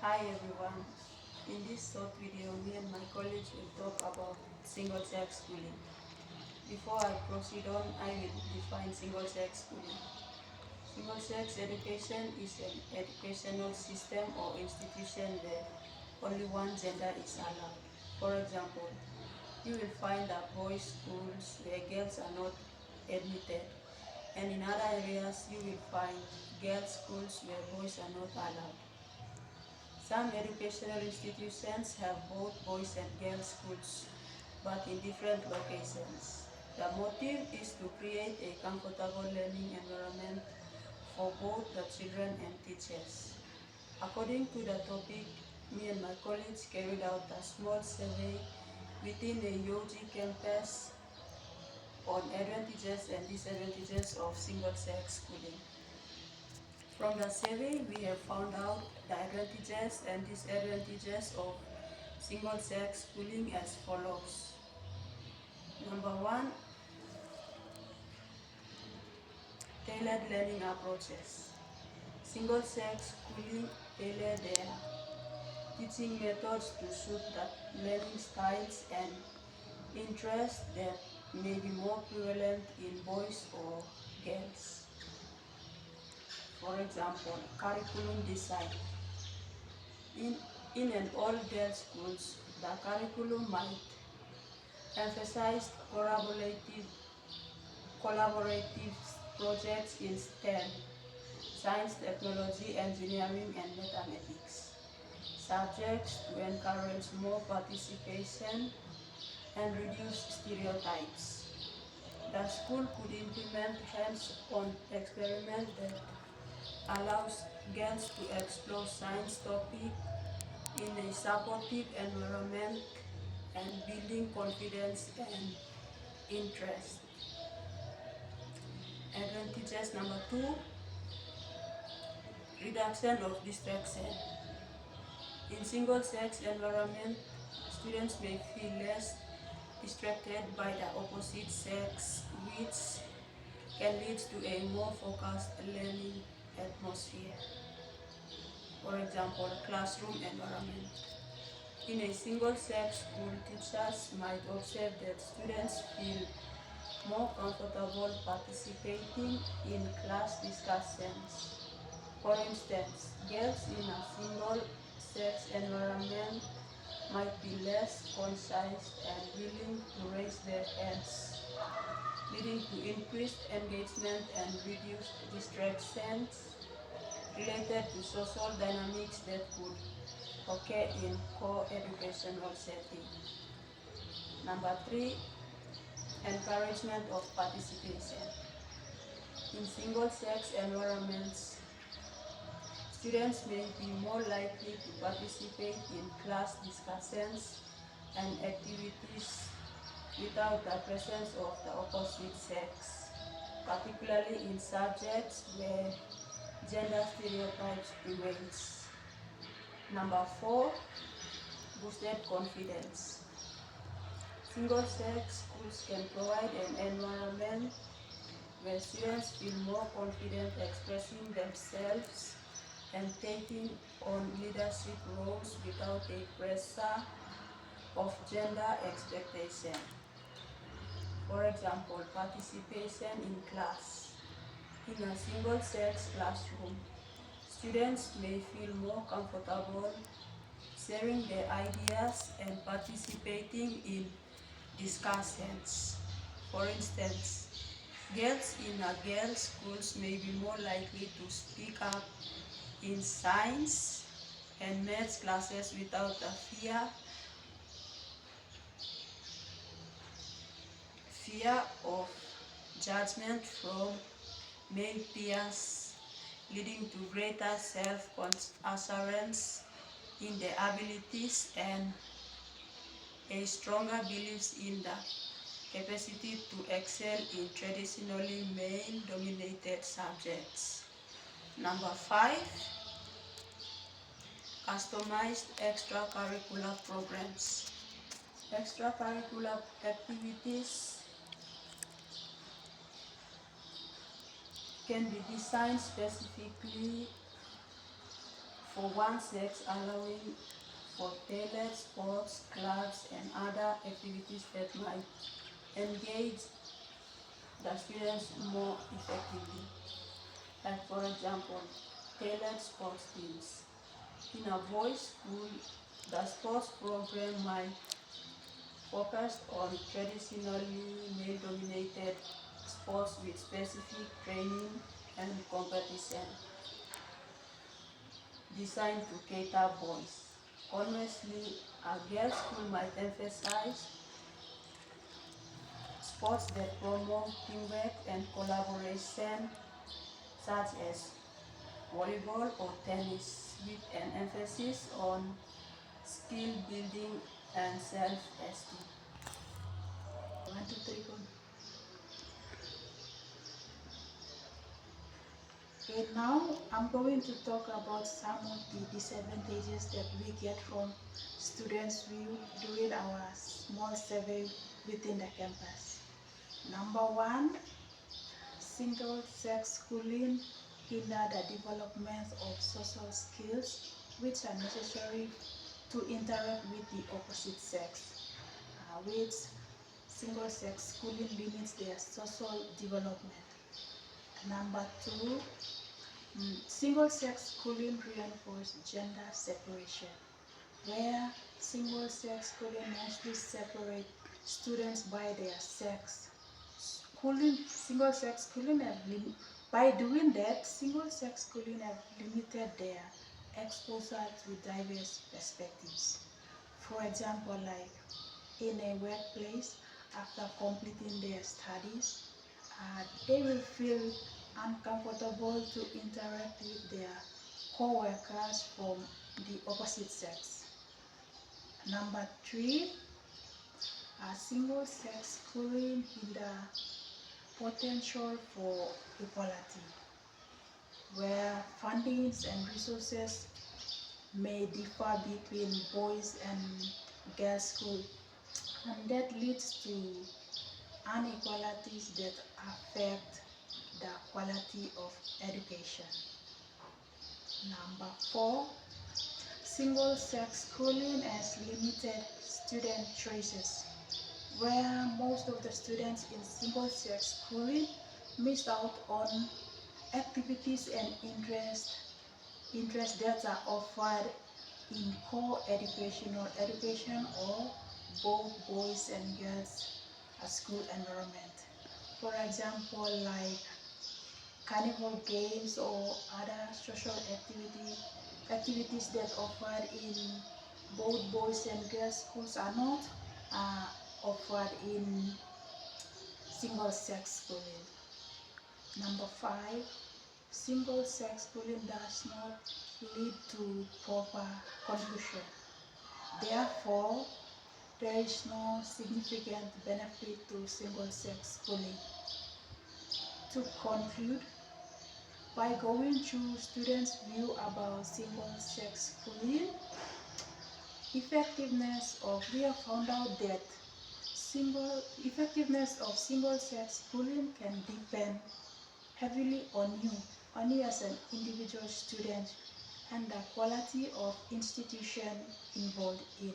Hi everyone. In this short video, me and my colleagues will talk about single-sex schooling. Before I proceed on, I will define single-sex schooling. Single-sex education is an educational system or institution where only one gender is allowed. For example, you will find that boys' schools where girls are not admitted, and in other areas you will find girls' schools where boys are not allowed. Some educational institutions have both boys and girls schools, but in different locations. The motive is to create a comfortable learning environment for both the children and teachers. According to the topic, me and my colleagues carried out a small survey within a UG campus on advantages and disadvantages of single-sex schooling. From the survey, we have found out the advantages and disadvantages of single-sex schooling as follows. Number one, tailored learning approaches. Single-sex schooling tailor their teaching methods to suit the learning styles and interests that may be more prevalent in boys or girls. For example, curriculum design. In, in an all-girls schools, the curriculum might emphasize collaborative projects in STEM, science, technology, engineering, and mathematics, subjects to encourage more participation and reduce stereotypes. The school could implement hands-on experiments that allows girls to explore science topics in a supportive environment and building confidence and interest. Advantages number two, reduction of distraction. In single-sex environment, students may feel less distracted by the opposite sex, which can lead to a more focused learning atmosphere. For example, classroom environment. In a single-sex school, teachers might observe that students feel more comfortable participating in class discussions. For instance, girls in a single-sex environment might be less concise and willing to raise their hands, leading to increased engagement and reduced distractions related to social dynamics that could occur in co-educational setting. Number three, encouragement of participation. In single-sex environments, students may be more likely to participate in class discussions and activities without the presence of the opposite sex, particularly in subjects where gender stereotypes prevails. Number four, boosted confidence. Single-sex schools can provide an environment where students feel more confident expressing themselves and taking on leadership roles without a pressure of gender expectation. For example, participation in class. In a single-sex classroom, students may feel more comfortable sharing their ideas and participating in discussions. For instance, girls in a girls' schools may be more likely to speak up in science and maths classes without the fear of judgment from male peers, leading to greater self-assurance in their abilities and a stronger belief in the capacity to excel in traditionally male-dominated subjects. Number five, customized extracurricular programs. Extracurricular activities can be designed specifically for one sex, allowing for tailored sports, clubs, and other activities that might engage the students more effectively. Like for example, tailored sports teams. In a boys' school, the sports program might focus on traditionally male-dominated sports with specific training and competition designed to cater boys. Conversely, a girls' school might emphasize sports that promote teamwork and collaboration, such as volleyball or tennis, with an emphasis on skill building and self-esteem. 1, 2, 3, go. Okay, now I'm going to talk about some of the disadvantages that we get from students' view during our small survey within the campus. Number one, single-sex schooling hinder the development of social skills which are necessary to interact with the opposite sex, which single-sex schooling limits their social development. Number two, single-sex schooling reinforces gender separation, where single-sex schooling mostly separate students by their sex. Single-sex schooling by doing that, single-sex schooling have limited their exposure to diverse perspectives. For example, like in a workplace, after completing their studies, they will feel uncomfortable to interact with their co-workers from the opposite sex. Number three, single-sex schooling hinder potential for equality, where fundings and resources may differ between boys and girls' school, and that leads to inequalities that affect the quality of education. Number four, single-sex schooling has limited student choices, where most of the students in single-sex schooling missed out on activities and interests that are offered in co-educational education or both boys and girls school environment. For example, like carnival games or other social activities that offered in both boys and girls schools are not offered in single-sex schooling. Number five, single-sex schooling does not lead to proper conclusion. Therefore, there is no significant benefit to single-sex schooling. To conclude, by going through students' view about single-sex schooling, we have found out that effectiveness of single-sex schooling can depend heavily on you as an individual student, and the quality of institution involved in.